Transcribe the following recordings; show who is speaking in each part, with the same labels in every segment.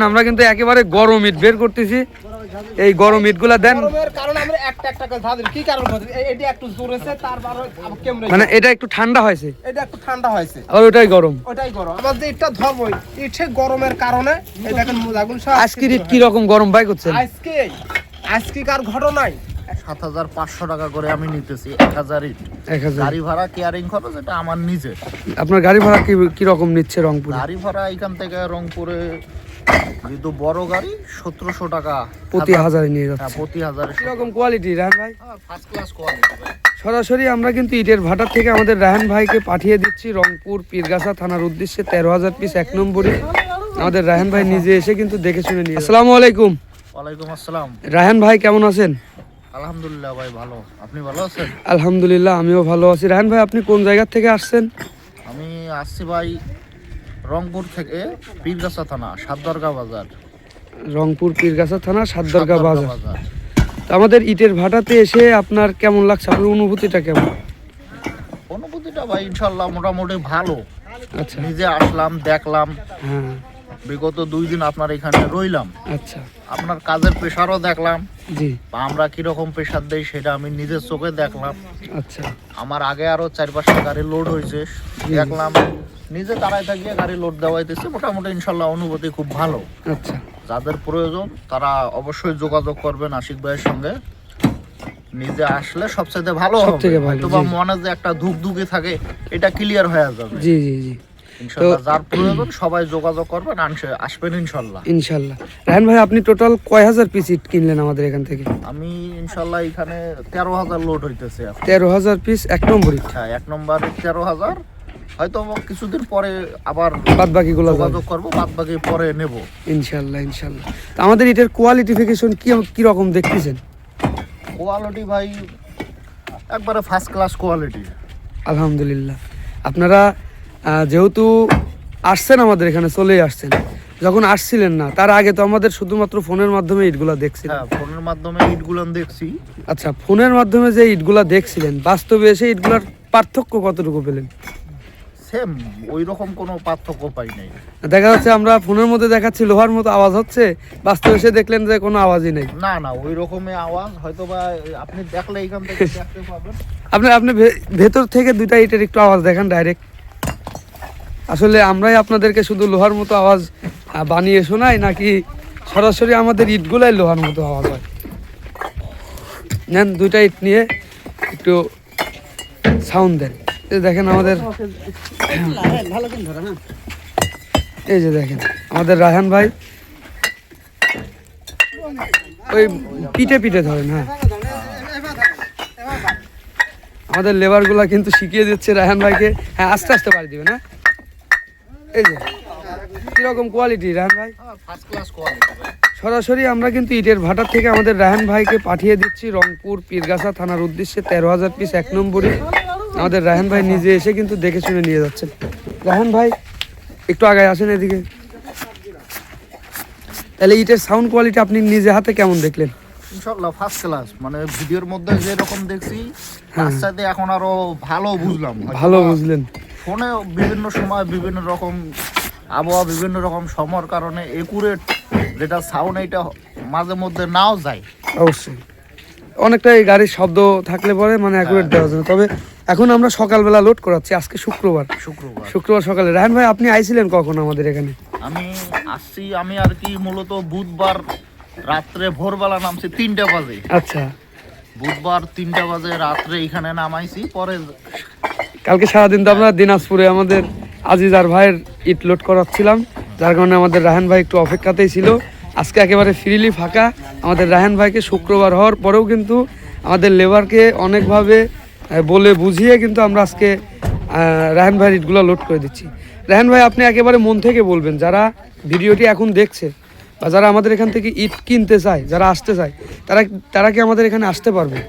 Speaker 1: আমরা কিন্তু একেবারে গরম ইট বের করতেছি। এই গরম ইটগুলা দেন, মানে এটা একটু ঠান্ডা হয়েছে, আর ওটাই গরম।
Speaker 2: গরমের কারণে
Speaker 1: আজকের ইট কি রকম গরম বাই করছেন?
Speaker 2: আজকেকার ঘটনায়
Speaker 3: ৭৫০০ টাকা করে আমি নিতেছি ১০০০ ইট।
Speaker 1: ১০০০
Speaker 3: গাড়ি ভাড়া কেয়ারিং খরচ এটা আমার নিজের।
Speaker 1: আপনার গাড়ি ভাড়া কি রকম নিচ্ছে রংপুরে?
Speaker 3: গাড়ি ভাড়া এখান থেকে রংপুরে যেহেতু বড় গাড়ি ১৭০০ টাকা
Speaker 1: প্রতি হাজারে নিয়ে যাচ্ছে।
Speaker 3: প্রতি হাজারে।
Speaker 1: কি রকম কোয়ালিটি রাহান ভাই?
Speaker 3: First class quality.
Speaker 1: সরাসরি আমরা কিন্তু ইটের ভাটার থেকে আমাদের রাহান ভাইকে পাঠিয়ে দিচ্ছি রংপুর পীরগাছা থানার উদ্দেশ্যে ১৩,০০০ পিস ১ নম্বরে। আমাদের রাহান ভাই নিজে এসে কিন্তু দেখে শুনে নিয়ে। আসসালামু আলাইকুম।
Speaker 3: ওয়ালাইকুম আসসালাম।
Speaker 1: রাহান ভাই কেমন আছেন?
Speaker 3: আলহামদুলিল্লাহ ভাই ভালো, আপনি ভালো আছেন?
Speaker 1: আলহামদুলিল্লাহ আমিও ভালো আছি। রাহান ভাই আপনি কোন জায়গা থেকে আসছেন?
Speaker 3: আমি আসছি ভাই রংপুর থেকে পীরগাছা থানা সাতদরগা বাজার।
Speaker 1: রংপুর পীরগাছা থানা সাতদরগা বাজার। আমাদের ইটের ভাটাতে এসে আপনার কেমন লাগছে? আপনার অনুভূতিটা কেমন?
Speaker 3: অনুভূতিটা ভাই ইনশাল্লাহ মোটামুটি ভালো।
Speaker 1: আচ্ছা,
Speaker 3: নিজে আসলাম, দেখলাম।
Speaker 1: হ্যাঁ,
Speaker 3: বিগত 2 দিন আপনার এখানে রইলাম।
Speaker 1: আচ্ছা,
Speaker 3: আপনার কাজের প্রেশারও দেখলাম,
Speaker 1: জি,
Speaker 3: বা আমরা কিরকম প্রেশার দেই সেটা আমি নিজের চোখে দেখলাম।
Speaker 1: আচ্ছা,
Speaker 3: আমার আগে আরো 4-5টা গাড়ি লোড হয়েছে, দেখলাম। নিজে দাঁড়ায় থাকিয়ে গাড়ি লোড দেওয়াইতেছে। মোটামুটি ইনশাল্লাহ অনুভূতি খুব ভালো।
Speaker 1: আচ্ছা,
Speaker 3: যাদের প্রয়োজন তারা অবশ্যই যোগাযোগ করবেন আশিক ভাইয়ের সঙ্গে। নিজে আসলে সবচেয়ে ভালো হবে। অথবা মনে যে একটা ধুকধুকি থাকে এটা ক্লিয়ার হয়ে যাবে।
Speaker 1: জি জি জি,
Speaker 3: ইনশাআল্লাহ যার প্রয়োজন সবাই যোগাযোগ করবেন, আসবেন ইনশাআল্লাহ।
Speaker 1: ইনশাআল্লাহ। রাহান ভাই আপনি টোটাল কয় হাজার পিস ইট কিনলেন আমাদের এখান থেকে?
Speaker 3: আমি ইনশাআল্লাহ এখানে 13,000 লোড হইতেছে।
Speaker 1: 13,000 পিস 1 নম্বর ইট।
Speaker 3: হ্যাঁ, 1 নম্বর 13,000। হয়তো কিছুদিন পরে আবার
Speaker 1: বাদ বাকিগুলো
Speaker 3: যোগাযোগ করব, বাদ বাকি পরে নেব
Speaker 1: ইনশাআল্লাহ। ইনশাআল্লাহ। তো আমাদের ইটের কোয়ালিটিফিকেশন কি রকম দেখতেছেন?
Speaker 3: কোয়ালিটি ভাই একবারে ফার্স্ট ক্লাস কোয়ালিটি।
Speaker 1: আলহামদুলিল্লাহ। আপনারা যেহেতু আসছেন আমাদের এখানে, চলেই আসছেন। যখন আসছিলেন না তার আগে তো আমাদের শুধুমাত্র ফোনের মাধ্যমে ইটগুলা দেখছিলেন।
Speaker 3: হ্যাঁ, ফোনের মাধ্যমে ইটগুলো দেখছি।
Speaker 1: আচ্ছা, ফোনের মাধ্যমে যে ইটগুলা দেখছিলেন, বাস্তবে এসে ইটগুলার পার্থক্য কতটুকু পেলেন?
Speaker 3: সেম, ওই রকম কোনো পার্থক্য পাই নাই।
Speaker 1: দেখা যাচ্ছে আমরা ফোনের মধ্যে দেখাচ্ছি লোহার মতো আওয়াজ হচ্ছে, বাস্তবে এসে দেখলেন যে কোনো আওয়াজই নেই।
Speaker 3: না না, ওই রকমের আওয়াজ হয়তো বা আপনি দেখলে এখান থেকে দেখতে পাবেন।
Speaker 1: আপনি ভেতর থেকে দুইটা ইটের একটু আওয়াজ দেখেন ডাইরেক্ট। আসলে আমরাই আপনাদেরকে শুধু লোহার মতো আওয়াজ বানিয়ে শোনাই, নাকি সরাসরি আমাদের ইটগুলাই লোহার মতো আওয়াজ হয়? নেন দুইটা ইট নিয়ে একটু সাউন্ড দেন। এই দেখেন আমাদের, এই যে দেখেন আমাদের রাহান ভাই ওই পিঠে পিঠে ধরেন। হ্যাঁ, আমাদের লেবারগুলা কিন্তু শিখিয়ে দিচ্ছে রাহান ভাইকে। হ্যাঁ, আস্তে আস্তে বাড়ি দিবেন। হ্যাঁ, এই যে কিরকম কোয়ালিটি রাহান ভাই?
Speaker 3: First class quality.
Speaker 1: সরাসরি আমরা কিন্তু ইটের ভাটার থেকে আমাদের রাহান ভাইকে পাঠিয়ে দিচ্ছি রংপুর পীরগাছা থানার উদ্দেশ্যে 13,000 পিস 1 নম্বরে। আমাদের রাহান ভাই নিজে এসে কিন্তু দেখে শুনে নিয়ে যাচ্ছেন। রাহান ভাই একটু আগে আসেন এদিকে। তাহলে ইটের সাউন্ড কোয়ালিটি আপনি নিজে হাতে কেমন দেখলেন?
Speaker 3: ইনশাআল্লাহ ফার্স্ট ক্লাস। মানে ভিডিওর মধ্যে যে রকম দেখছি তার সাথে এখন আরো ভালো বুঝলাম।
Speaker 1: ভালো বুঝলেন?
Speaker 3: ফোনে বিভিন্ন সময় বিভিন্ন রকম আবহাওয়া, বিভিন্ন রকম সময়ের কারণে একুরেট যেটা সাউন্ড এটা মাঝে মধ্যে নাও যায়।
Speaker 1: অবশ্যই অনেকটা এই গাড়ির শব্দ থাকলে পরে মানে অ্যাকুরেট দেওয়া যায়। তবে এখন আমরা সকালবেলা লোড করাচ্ছি, আজকে শুক্রবার সকালে। রাহান ভাই আপনি আইছিলেন কখন আমাদের এখানে?
Speaker 3: আমি আসছি আর কি মূলত বুধবার রাত্রে ভোরবেলা নামছি 3টা বাজে।
Speaker 1: আচ্ছা,
Speaker 3: বুধবার 3টা বাজে রাত্রে এখানে নামাইছি। পরে
Speaker 1: কালকে সারাদিন তো আমরা দিনাজপুরে আমাদের আজিজ আর ভাইয়ের ইট লোড করাচ্ছিলাম, যার কারণে আমাদের রাহান ভাই একটু অপেক্ষাতেই ছিল। আজকে একেবারে ফ্রিলি ফাঁকা। আমাদের রাহান ভাইকে শুক্রবার হওয়ার পরেও কিন্তু আমাদের লেবারকে অনেকভাবে বলে বুঝিয়ে কিন্তু আমরা আজকে রাহান ভাইয়ের ইটগুলো লোড করে দিচ্ছি। রাহান ভাই আপনি একেবারে মন থেকে বলবেন, যারা ভিডিওটি এখন দেখছে বা যারা আমাদের এখান থেকে ইট কিনতে চায়, যারা আসতে চায়, তারা কি আমাদের এখানে আসতে পারবে?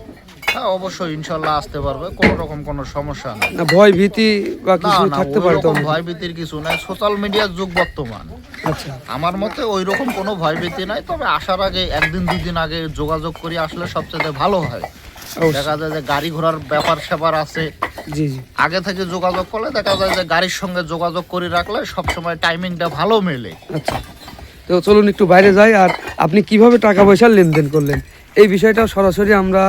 Speaker 3: হ্যাঁ, অবশ্যই ইনশাআল্লাহ আসতে পারবে, কোনো রকম কোনো সমস্যা নেই।
Speaker 1: না ভয় ভীতি বা কিছু থাকতে পারে? তো
Speaker 3: ভয় ভীতির কিছু নাই, সোশ্যাল মিডিয়ার যুগ বর্তমান।
Speaker 1: আচ্ছা,
Speaker 3: আমার মতে ওই রকম কোনো ভয় ভীতি নাই। তবে আসার আগে 1-2 দিন আগে যোগাযোগ করে আসলে সবচেয়ে ভালো হয়। দেখা যায় যে গাড়ি ঘোড়ার ব্যাপার স্যাপার আছে,
Speaker 1: জি জি,
Speaker 3: আগে থেকে যোগাযোগ করলে দেখা যায় যে গাড়ির সঙ্গে যোগাযোগ করে রাখলে সবসময় টাইমিংটা ভালো মেলে।
Speaker 1: আচ্ছা, তো চলুন একটু বাইরে যাই, আর আপনি কিভাবে টাকা পয়সার লেনদেন করলেন এই বিষয়টা সরাসরি আমরা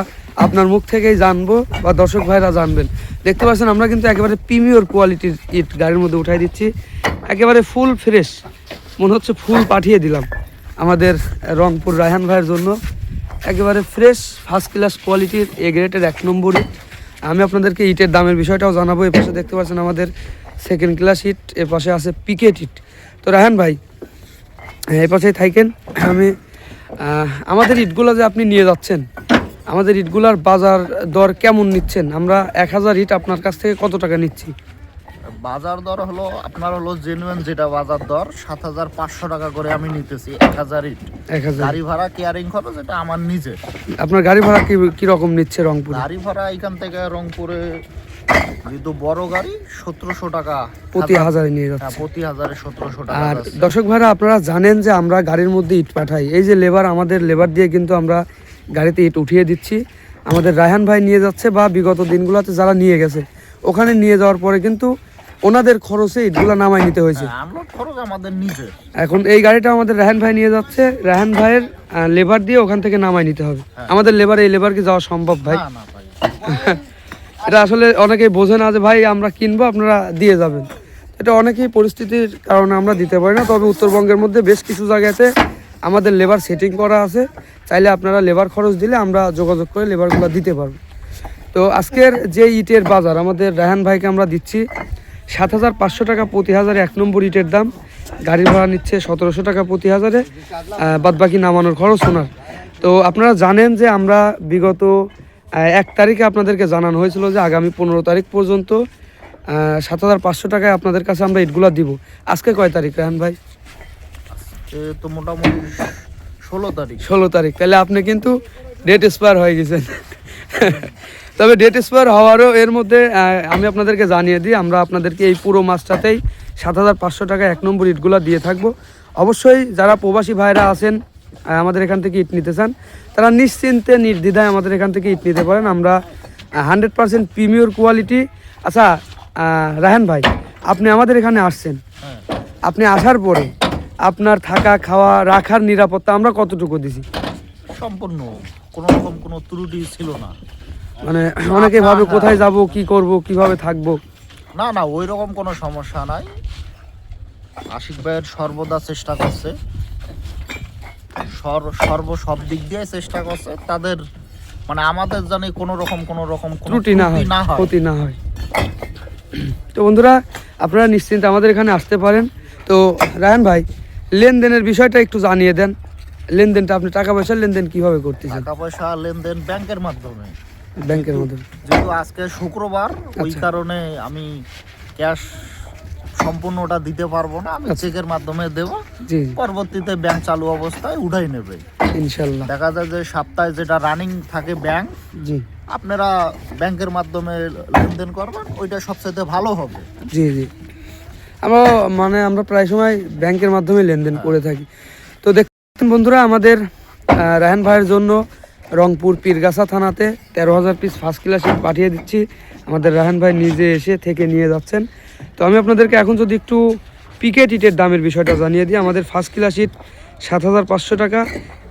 Speaker 1: আপনার মুখ থেকেই জানবো বা দর্শক ভাইরা জানবেন। দেখতে পাচ্ছেন আমরা কিন্তু একেবারে প্রিমিয়ার কোয়ালিটির ইট গাড়ির মধ্যে উঠাই দিচ্ছি, একেবারে ফুল ফ্রেশ, মনে হচ্ছে ফুল পাঠিয়ে দিলাম আমাদের রংপুর রায়হান ভাইয়ের জন্য। একেবারে ফ্রেশ ফার্স্ট ক্লাস কোয়ালিটির এ গ্রেডের 1 নম্বর ইট। আমি আপনাদেরকে ইটের দামের বিষয়টাও জানাবো। এ পাশে দেখতে পাচ্ছেন আমাদের সেকেন্ড ক্লাস ইট, এ পাশে আছে পিকেট ইট। তো রায়হান ভাই এই পাশেই থাকেন। আমি আমাদের ইটগুলো যে আপনি নিয়ে যাচ্ছেন, আমাদের ইটগুলার বাজার দর কেমন নিচ্ছেন? আমরা 1000 ইট আপনার কাছ থেকে কত টাকা নিচ্ছি?
Speaker 3: বাজার দর হলো আপনার হলো জেনুইন যেটা বাজার দর 7500 টাকা করে আমি নিতেছি 1000 ইট।
Speaker 1: 1000
Speaker 3: গাড়ি ভাড়া কেয়ারিং খরচ এটা আমার নিজের।
Speaker 1: আপনার গাড়ি ভাড়া কি রকম নিচ্ছে রংপুরে?
Speaker 3: গাড়ি ভাড়া এখান থেকে রংপুরে যেহেতু বড় গাড়ি 1700 টাকা
Speaker 1: প্রতি হাজারে নিয়ে যাচ্ছে।
Speaker 3: প্রতি হাজারে 1700 টাকা।
Speaker 1: আর দর্শক ভাইরা আপনারা জানেন যে আমরা গাড়ির মধ্যে ইট পাঠাই, এই যে লেবার, আমাদের লেবার দিয়ে কিন্তু আমরা গাড়িতে ইট উঠিয়ে দিচ্ছি। আমাদের রায়হান ভাই নিয়ে যাচ্ছে বা বিগত দিনগুলোতে যারা নিয়ে গেছে ওখানে নিয়ে যাওয়ার পরে কিন্তু ওনাদের খরচে ইটগুলো নামাই নিতে হয়েছে।
Speaker 3: আনলোড খরচ আমাদের নিজের।
Speaker 1: এখন এই গাড়িটা আমাদের রায়হান ভাই নিয়ে যাচ্ছে, রায়হান ভাইয়ের লেবার দিয়ে ওখান থেকে নামাই নিতে হবে। আমাদের লেবার, এই লেবার কি যাওয়া সম্ভব ভাই?
Speaker 3: না না ভাই,
Speaker 1: এটা আসলে অনেকেই বোঝে না যে ভাই আমরা কিনবো আপনারা দিয়ে যাবেন। এটা অনেকেই পরিস্থিতির কারণে আমরা দিতে পারি না। তবে উত্তরবঙ্গের মধ্যে বেশ কিছু জায়গাতে আমাদের লেবার সেটিং করা আছে, চাইলে আপনারা লেবার খরচ দিলে আমরা যোগাযোগ করে লেবারগুলো দিতে পারবো। তো আজকের যে ইটের বাজার আমাদের রায়হান ভাইকে আমরা দিচ্ছি 7500 টাকা প্রতি হাজারে 1 নম্বর ইটের দাম। গাড়ি ভাড়া নিচ্ছে 1700 টাকা প্রতি হাজারে, বাদ বাকি নামানোর খরচ ওনার। তো আপনারা জানেন যে আমরা বিগত 1 তারিখে আপনাদেরকে জানানো হয়েছিল যে আগামী 15 তারিখ পর্যন্ত 7500 টাকায় আপনাদের কাছে আমরা ইটগুলো দিব। আজকে কয় তারিখ রায়হান ভাই?
Speaker 3: তো মোটামুটি 16 তারিখ।
Speaker 1: 16 তারিখ। তাহলে আপনি কিন্তু ডেট এক্সপায়ার হয়ে গেছেন। তবে ডেট এক্সপায়ার হওয়ারও এর মধ্যে আমি আপনাদেরকে জানিয়ে দিই, আমরা আপনাদেরকে এই পুরো মাসটাতেই 7500 টাকা 1 নম্বর ইটগুলো দিয়ে থাকবো। অবশ্যই যারা প্রবাসী ভাইরা আছেন আমাদের এখান থেকে ইট নিতে চান, তারা নিশ্চিন্তে নির্দ্বিধায় আমাদের এখান থেকে ইট নিতে পারেন। আমরা 100% প্রিমিয়ার কোয়ালিটি। আচ্ছা রায়হান ভাই, আপনি আমাদের এখানে আসছেন, আপনি আসার পরে আপনার থাকা, খাওয়া, রাখার নিরাপত্তা আমরা কতটুকু দিছি?
Speaker 3: সম্পূর্ণ কোনো রকম কোনো ত্রুটি ছিল না।
Speaker 1: মানে অনেকে ভাবে কোথায় যাব, কি করব, কিভাবে থাকবো।
Speaker 3: না না, ওই রকম কোনো সমস্যা নাই। আশিক ভাইয়ের সর্বদা চেষ্টা করছে, সব দিক দিয়ে চেষ্টা করছে তাদের, মানে আমাদের জানি কোনো রকম
Speaker 1: ত্রুটি না হয়, ক্ষতি না হয়। তো বন্ধুরা আপনারা নিশ্চিন্তে আমাদের এখানে আসতে পারেন। তো রায়হান ভাই, লেনদেনের বিষয়টা একটু জানিয়ে দেন। লেনদেনটা আপনি টাকা পয়সার লেনদেন কিভাবে করতেছেন?
Speaker 3: টাকা পয়সা লেনদেন ব্যাংকের মাধ্যমে।
Speaker 1: ব্যাংকের মাধ্যমে।
Speaker 3: যেহেতু আজকে শুক্রবার, ওই কারণে আমি ক্যাশ সম্পূর্ণটা দিতে পারবো না, আমি চেকের মাধ্যমে দেবো।
Speaker 1: জি,
Speaker 3: পরবর্তীতে ব্যাংক চালু অবস্থায় উঠাই নেবে
Speaker 1: ইনশাল্লাহ।
Speaker 3: দেখা যায় যে সপ্তাহে যেটা রানিং থাকে ব্যাংক,
Speaker 1: জি,
Speaker 3: আপনারা ব্যাংকের মাধ্যমে লেনদেন করবেন, ওইটা সবচেয়ে ভালো হবে।
Speaker 1: জি জি, আমরা প্রায় সময় ব্যাংকের মাধ্যমে লেনদেন করে থাকি। তো দেখুন বন্ধুরা, আমাদের রায়হান ভাইয়ের জন্য রংপুর পীরগাছা থানাতে 13000 পিস ফার্স্ট ক্লাস ইট পাঠিয়ে দিচ্ছি। আমাদের রায়হান ভাই নিজে এসে থেকে নিয়ে যাচ্ছেন। তো আমি আপনাদেরকে এখন যদি একটু পিকেট ইটের দামের বিষয়টা জানিয়ে দিই। আমাদের ফার্স্ট ক্লাস ইট 7500 টাকা,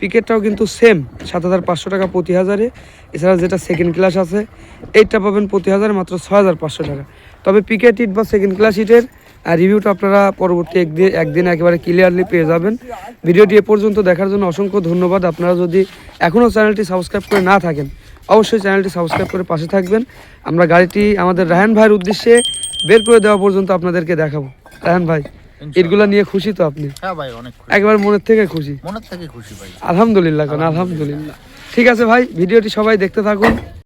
Speaker 1: পিকেটটাও কিন্তু সেম 7500 টাকা প্রতি হাজারে। এছাড়া যেটা সেকেন্ড ক্লাস আছে এইটা পাবেন প্রতি হাজারে মাত্র 6500 টাকা। তবে পিকেট ইট বা সেকেন্ড ক্লাস ইটের রিভিউটা আপনারা পরবর্তী একদিন একেবারে ক্লিয়ারলি পেয়ে যাবেন। ভিডিওটি এ পর্যন্ত দেখার জন্য অসংখ্য ধন্যবাদ। আপনারা যদি এখনও চ্যানেলটি সাবস্ক্রাইব করে না থাকেন, অবশ্যই চ্যানেলটি সাবস্ক্রাইব করে পাশে থাকবেন। আমরা গাড়িটি আমাদের রায়হান ভাইয়ের উদ্দেশ্যে বের করে দেওয়া পর্যন্ত আপনাদেরকে দেখাবো। রায়হান ভাই, ইটগুলো নিয়ে খুশি তো আপনি?
Speaker 3: হ্যাঁ ভাই, অনেক খুশি,
Speaker 1: একবার মনের থেকে খুশি?
Speaker 3: মনের থেকে খুশি ভাই।
Speaker 1: আলহামদুলিল্লাহ, আলহামদুলিল্লাহ। ঠিক আছে ভাই, ভিডিওটি সবাই দেখতে থাকুন।